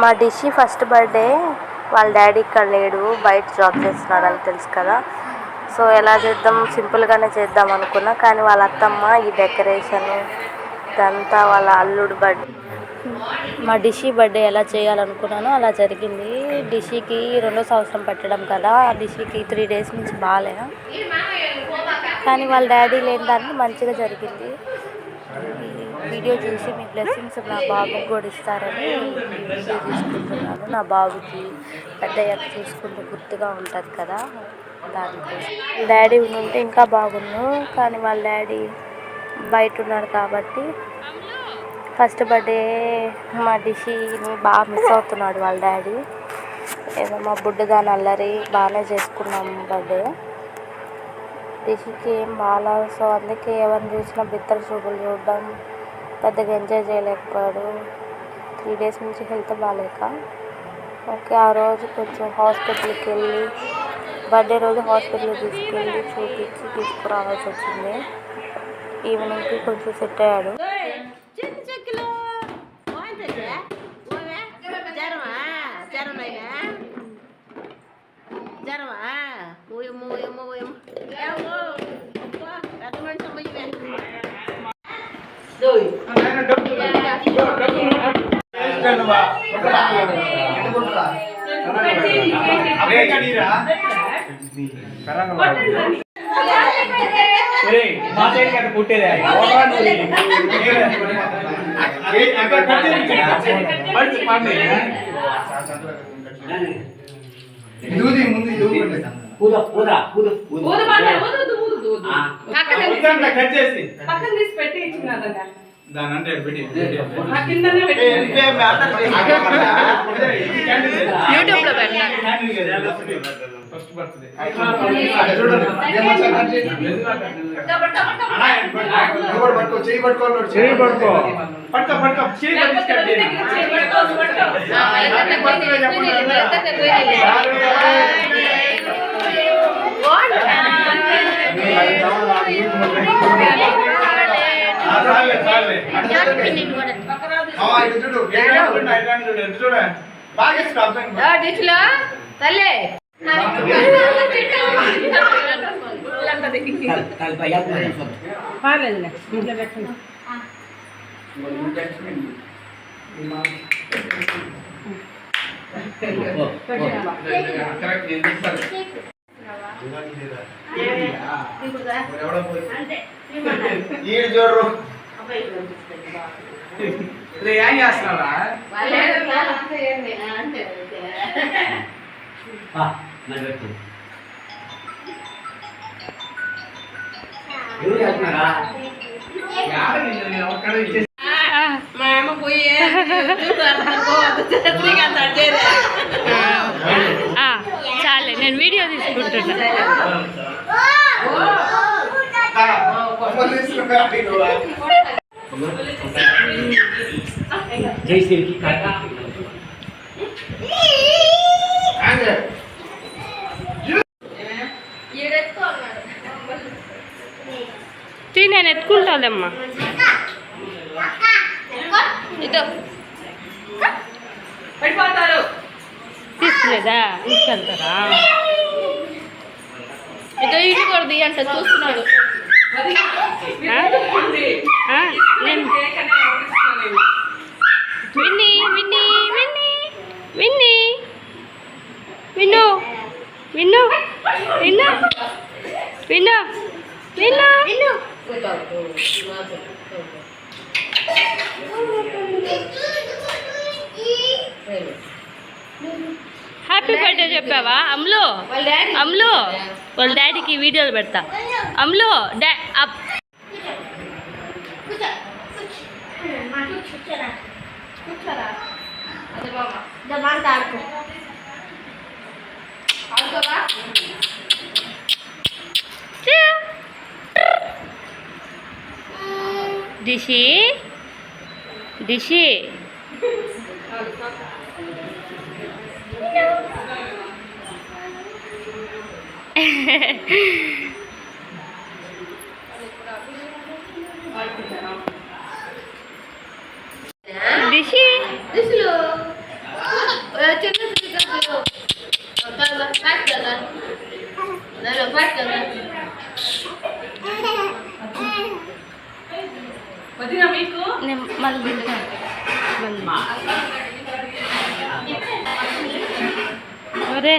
మా డిషి first birthday వాళ్ళ daddy ఇక్కడ లేడు, బయట జాబ్ చేస్తున్నాడు అని తెలుసు కదా. సో ఎలా చేద్దాం, సింపుల్గానే చేద్దాం అనుకున్నా. కానీ వాళ్ళ అత్తమ్మ ఈ డెకరేషన్ ఇదంతా వాళ్ళ అల్లుడు బర్త్డే, మా డిషి బర్త్డే ఎలా చేయాలనుకున్నానో అలా జరిగింది. డిషికి 2వ సంవత్సరం పెట్టడం కదా, డిషికి 3 days నుంచి బాగాలే. కానీ వాళ్ళ డాడీ లేని దానికి మంచిగా జరిగింది. వీడియో చూసి మీ బ్లెస్సింగ్స్ నా బాబుకి కూడా ఇస్తారని వీడియో తీసుకుంటున్నాను. నా బాబుకి పెద్దయ్యాక చూసుకుంటూ గుర్తుగా ఉంటుంది కదా, దానికోసం. డాడీ ఉంటే ఇంకా బాగుండు, కానీ వాళ్ళ డాడీ బయట ఉన్నారు కాబట్టి ఫస్ట్ బర్త్డే మా డిషిని బాగా మిస్ అవుతున్నాడు వాళ్ళ డాడీ. ఏదో మా బుడ్డదాని అల్లరి బాగానే చేసుకున్నాం బర్త్డే. డిషికి ఏం బాగా, సో అందుకే ఎవరిని చూసినా బిత్తర చూపులు చూడడం, పెద్దగా ఎంజాయ్ చేయలేకపోయాడు 3 days నుంచి హెల్త్ బాగాలేక. ఓకే, ఆ రోజు కొంచెం హాస్పిటల్కి వెళ్ళి, బర్త్డే రోజు హాస్పిటల్కి తీసుకెళ్ళి చూపించి తీసుకురావాల్సి వచ్చింది. ఈవినింగ్కి కొంచెం సెట్ అయ్యాడు. చాలే, నేను వీడియో తీసుకుంటున్నా. నేను ఎత్తుకుంటాదమ్మా, తీసుకులేదా, తీసుకెళ్తారా? ఇదో ఇటు కొడది అంట చూస్తున్నాడు. విన్నీ విన్నీ విన్నీ విన్నీ విన్ను విన్ను విన్ను విన్ను విన్ను విన్ను హ్యాపీ బర్త్డే చెప్పావా అమ్ములు? అమ్ములు వాళ్ళ డాడీకి వీడియోలు పెడతా. అమ్ములు డిషి డిషి డిషి మళ్ళీ ఒరే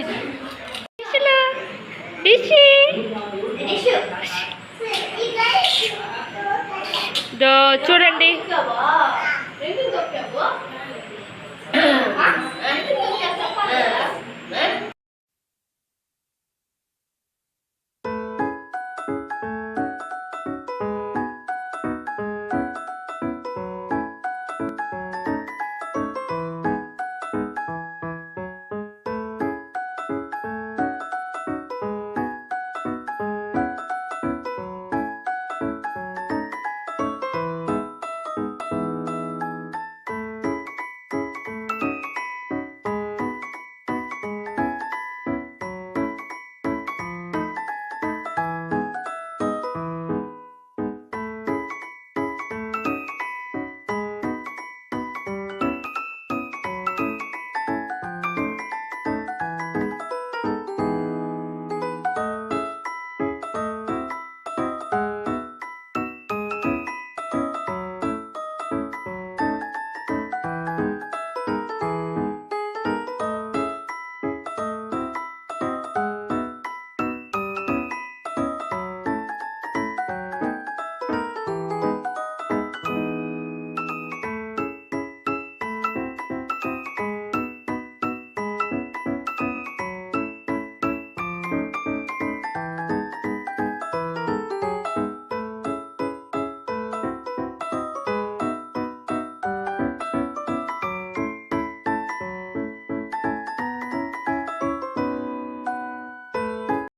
చూడండి